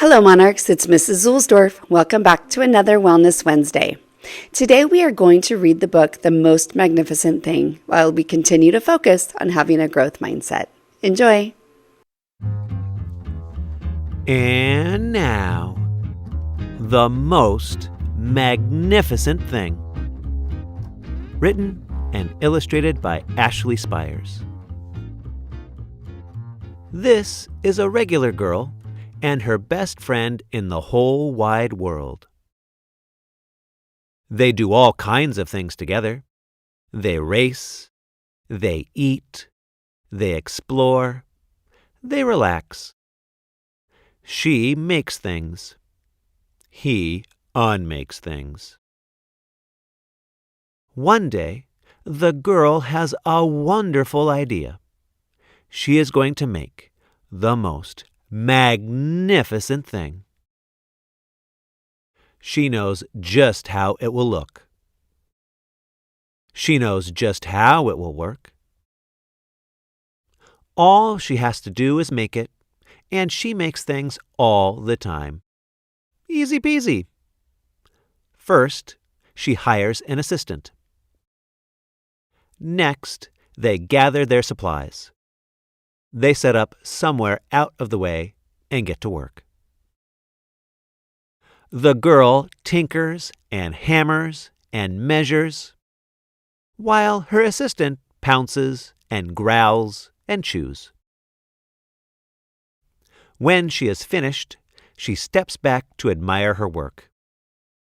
Hello, Monarchs. It's Mrs. Zulsdorf. Welcome back to another Wellness Wednesday. Today, we are going to read the book, The Most Magnificent Thing, while we continue to focus on having a growth mindset. Enjoy. And now, The Most Magnificent Thing. Written and illustrated by Ashley Spires. This is a regular girl and her best friend in the whole wide world. They do all kinds of things together. They race, they eat, they explore, they relax. She makes things. He unmakes things. One day, the girl has a wonderful idea. She is going to make the most magnificent thing. She knows just how it will look. She knows just how it will work. All she has to do is make it, and she makes things all the time. Easy peasy. First, she hires an assistant. Next, they gather their supplies. They set up somewhere out of the way and get to work. The girl tinkers and hammers and measures, while her assistant pounces and growls and chews. When she is finished, she steps back to admire her work.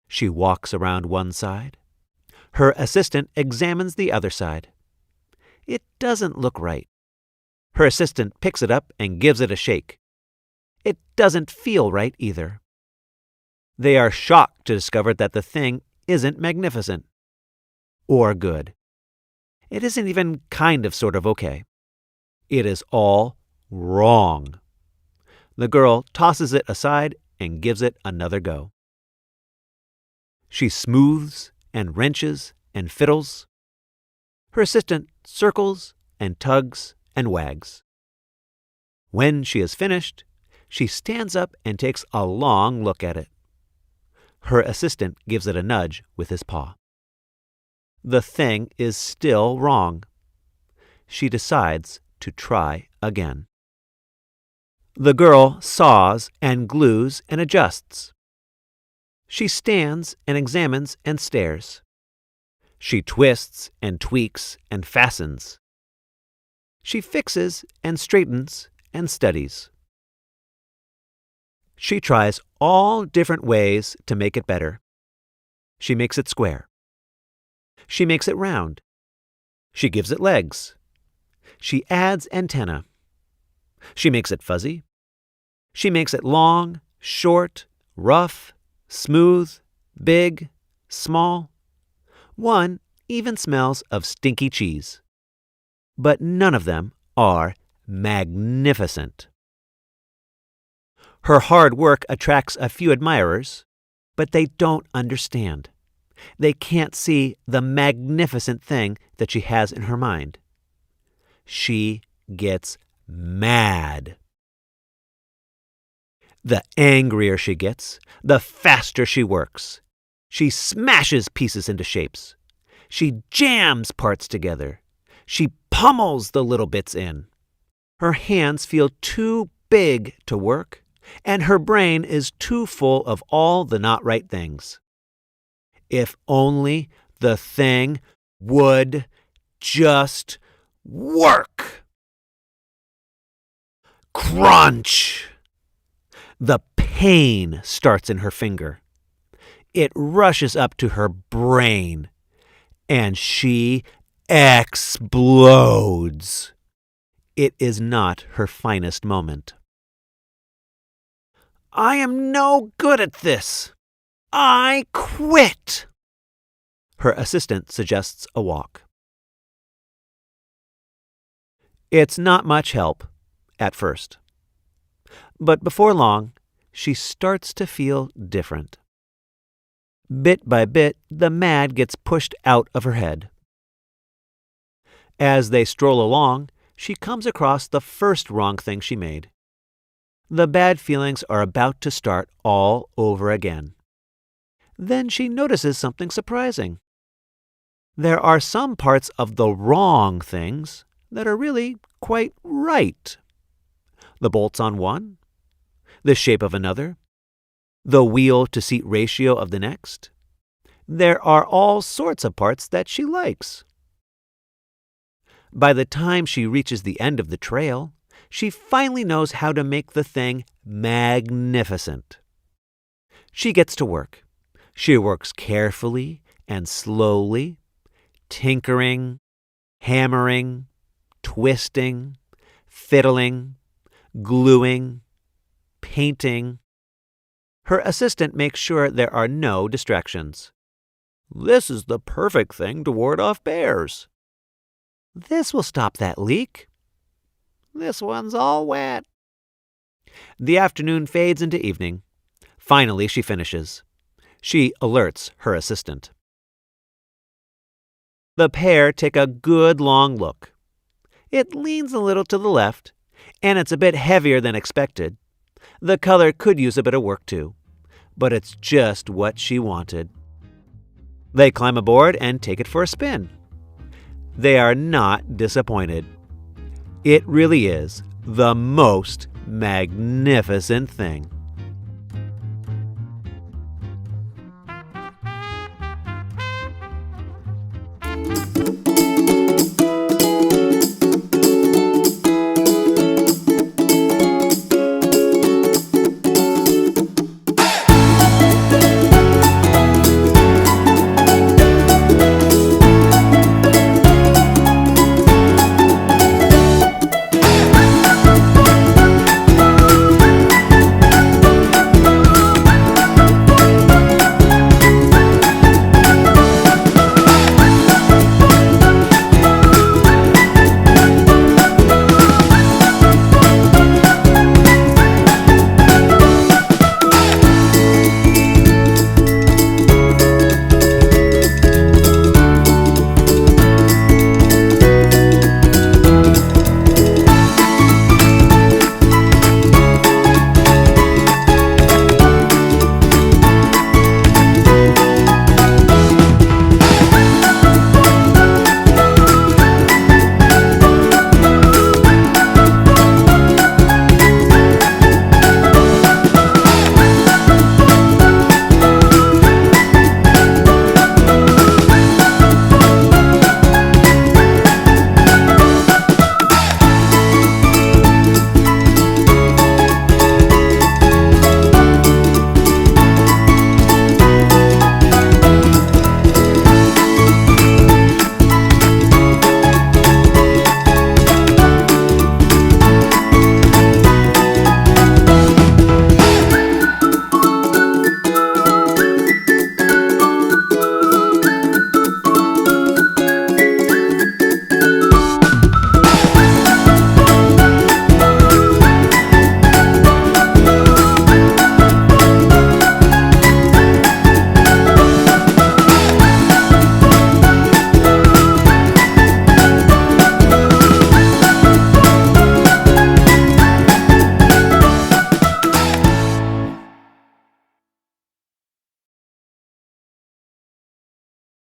She walks around one side. Her assistant examines the other side. It doesn't look right. Her assistant picks it up and gives it a shake. It doesn't feel right either. They are shocked to discover that the thing isn't magnificent or good. It isn't even kind of sort of okay. It is all wrong. The girl tosses it aside and gives it another go. She smooths and wrenches and fiddles. Her assistant circles and tugs and wags. When she is finished, she stands up and takes a long look at it. Her assistant gives it a nudge with his paw. The thing is still wrong. She decides to try again. The girl saws and glues and adjusts. She stands and examines and stares. She twists and tweaks and fastens. She fixes and straightens and studies. She tries all different ways to make it better. She makes it square. She makes it round. She gives it legs. She adds antennae. She makes it fuzzy. She makes it long, short, rough, smooth, big, small. One even smells of stinky cheese. But none of them are magnificent. Her hard work attracts a few admirers, but they don't understand. They can't see the magnificent thing that she has in her mind. She gets mad. The angrier she gets, the faster she works. She smashes pieces into shapes. She jams parts together. She pummels the little bits in. Her hands feel too big to work, and her brain is too full of all the not right things. If only the thing would just work. Crunch! The pain starts in her finger. It rushes up to her brain, and she explodes. It is not her finest moment. I am no good at this. I quit. Her assistant suggests a walk. It's not much help at first. But before long, she starts to feel different. Bit by bit, the mad gets pushed out of her head. As they stroll along, she comes across the first wrong thing she made. The bad feelings are about to start all over again. Then she notices something surprising. There are some parts of the wrong things that are really quite right. The bolts on one, the shape of another, the wheel-to-seat ratio of the next. There are all sorts of parts that she likes. By the time she reaches the end of the trail, she finally knows how to make the thing magnificent. She gets to work. She works carefully and slowly, tinkering, hammering, twisting, fiddling, gluing, painting. Her assistant makes sure there are no distractions. This is the perfect thing to ward off bears. This will stop that leak. This one's all wet. The afternoon fades into evening. Finally, she finishes. She alerts her assistant. The pair take a good long look. It leans a little to the left, and it's a bit heavier than expected. The color could use a bit of work too, but it's just what she wanted. They climb aboard and take it for a spin. They are not disappointed. It really is the most magnificent thing.